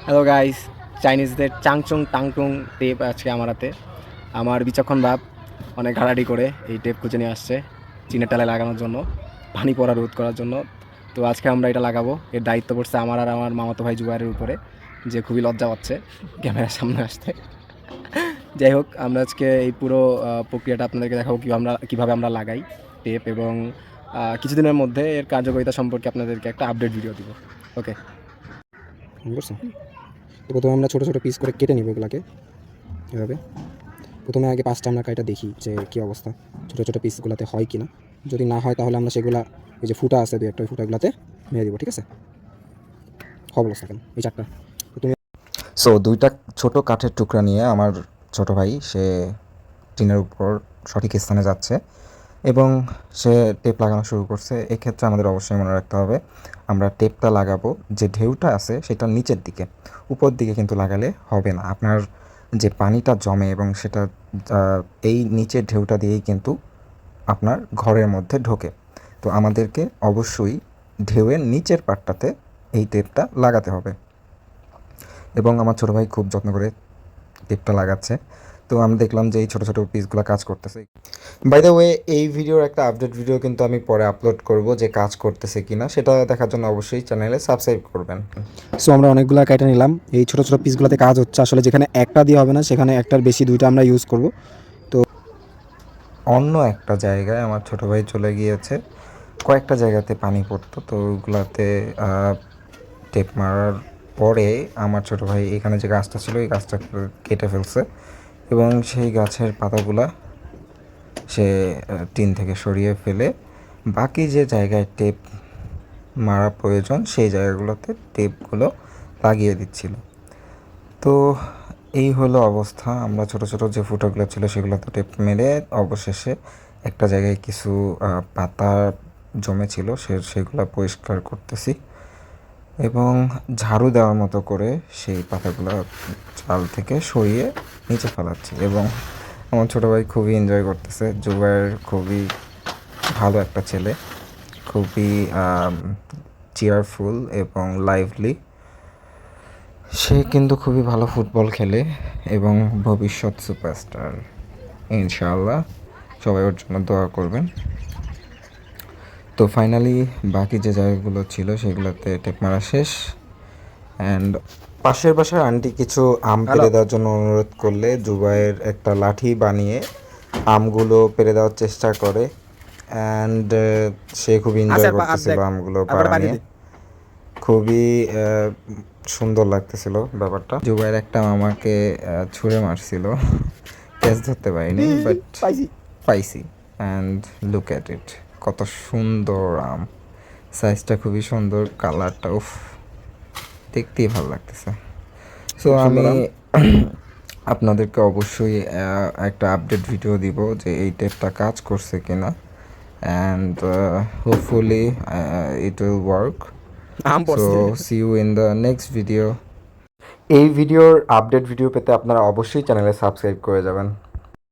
Hello guys, চাইনিজদের চাংচুং টাংটুং tape আজকে আমার হাতে। আমার বিচক্ষণ বাপ অনেক ঘাটাঘাটি করে এই টেপ খুঁজে নিয়ে আসছে চীনের টালে লাগানোর জন্য, পানি পড়া রোধ করার জন্য। তো আজকে আমরা এটা লাগাবো। এর দায়িত্ব পড়ছে আমার আর আমার মামাতো ভাই জুবাইরের উপরে, যে খুবই লজ্জা পাচ্ছে ক্যামেরার সামনে আসতে। যাই হোক, আমরা আজকে এই পুরো প্রক্রিয়াটা আপনাদেরকে দেখাবো কীভাবে আমরা লাগাই টেপ, এবং কিছুদিনের মধ্যে এর কার্যকারিতা সম্পর্কে আপনাদেরকে একটা আপডেট ভিডিও দিব। ওকে, বুঝছো? তো প্রথমে আমরা ছোটো ছোটো পিস করে কেটে নিব এগুলাকে এভাবে। প্রথমে আগে পাঁচটা আমরা কাইটা দেখি যে কী অবস্থা, ছোটো ছোটো পিসগুলোতে হয় কি না। যদি না হয় তাহলে আমরা সেগুলা ওই যে ফুটা আছে, দুই একটা ওই ফুটাগুলোতে মেরে দিব, ঠিক আছে? হবে অবস্থা কেন এই চারটা। তো তুমি দুইটা ছোট কাঠের টুকরা নিয়ে আমার ছোট ভাই সে টিনের উপর সঠিক স্থানে যাচ্ছে এবং সে টেপ লাগানো শুরু করছে। এক্ষেত্রে আমাদের অবশ্যই মনে রাখতে হবে, আমরা টেপটা লাগাবো যে ঢেউটা আছে সেটা নিচের দিকে, উপর দিকে কিন্তু লাগালে হবে না। আপনার যে পানিটা জমে এবং সেটা এই নিচের ঢেউটা দিয়েই কিন্তু আপনার ঘরের মধ্যে ঢোকে। তো আমাদেরকে অবশ্যই ঢেউয়ের নিচের পাটটাতে এই টেপটা লাগাতে হবে এবং আমার ছোটো ভাই খুব যত্ন করে টেপটা লাগাচ্ছে। তো আমি দেখলাম যে এই ছোটো ছোটো পিসগুলো কাজ করতেছে। বাই দ্য ওয়ে, এই ভিডিওর একটা আপডেট ভিডিও কিন্তু আমি পরে আপলোড করব, যে কাজ করতেছে কিনা সেটা দেখার জন্য অবশ্যই চ্যানেলে সাবস্ক্রাইব করবেন। সো আমরা অনেকগুলো কাইটা নিলাম। এই ছোটো ছোটো পিসগুলোতে কাজ হচ্ছে আসলে, যেখানে একটা দিয়ে হবে না সেখানে একটার বেশি দুইটা আমরা ইউজ করব। তো অন্য একটা জায়গায় আমার ছোটো ভাই চলে গিয়েছে, কয়েকটা জায়গাতে পানি পড়তো, তো ওইগুলাতে টেপ মারার পরে আমার ছোটো ভাই এখানে যে গাছটা ছিল এই গাছটা কেটে ফেলছে এবং সেই গাছের পাতাগুলা সে টিন থেকে সরিয়ে ফেলে বাকি যে জায়গায় টেপ মারা প্রয়োজন সেই জায়গাগুলোতে টেপগুলো লাগিয়ে দিচ্ছিল। তো এই হলো অবস্থা। আমরা ছোট ছোট যে ফুটোগুলো ছিল সেগুলোতে টেপ মেরে অবশেষে একটা জায়গায় কিছু পাতা জমেছিল সেগুলো পরিষ্কার করতেছি এবং ঝাড়ু দেওয়ার মতো করে সেই পাতাগুলো চাল থেকে সরিয়ে নিচে ফেলাচ্ছি এবং আমার ছোটো ভাই খুবই এনজয় করতেছে। জুবাইর খুবই ভালো একটা ছেলে, খুবই চিয়ারফুল এবং লাইভলি। সে কিন্তু খুবই ভালো ফুটবল খেলে এবং ভবিষ্যৎ সুপারস্টার ইনশাআল্লাহ। সবাই ওর জন্য দোয়া করবেন। তো ফাইনালি বাকি যে জায়গাগুলো ছিল সেগুলোতে টেপ মারা শেষ। অ্যান্ড পাশের বাসার আন্টি কিছু আম পেড়ে দেওয়ার জন্য অনুরোধ করলে জুবাইয়ের একটা লাঠি বানিয়ে আমগুলো পেড়ে দেওয়ার চেষ্টা করে। অ্যান্ড সে খুব এনজয় করতেছিল আমগুলো পাড়া নিয়ে, খুবই সুন্দর লাগতেছিল ব্যাপারটা। জুবাইয়ের একটা আমাকে ছুঁড়ে মারছিল, ক্যাচ ধরতে পারিনি, বাট পাইছি। অ্যান্ড লুক অ্যাট ইট, কত সুন্দর আম, সাইজটা খুবই সুন্দর, কালারটা উফ, দেখতেই ভালো লাগতেছে। সো আমি আপনাদেরকে অবশ্যই একটা আপডেট ভিডিও দিব যে এই টেপটা কাজ করছে কিনা, and hopefully it will work. So see you in the next video. এই ভিডিওর আপডেট ভিডিও পেতে আপনারা অবশ্যই চ্যানেলে সাবস্ক্রাইব করে যাবেন।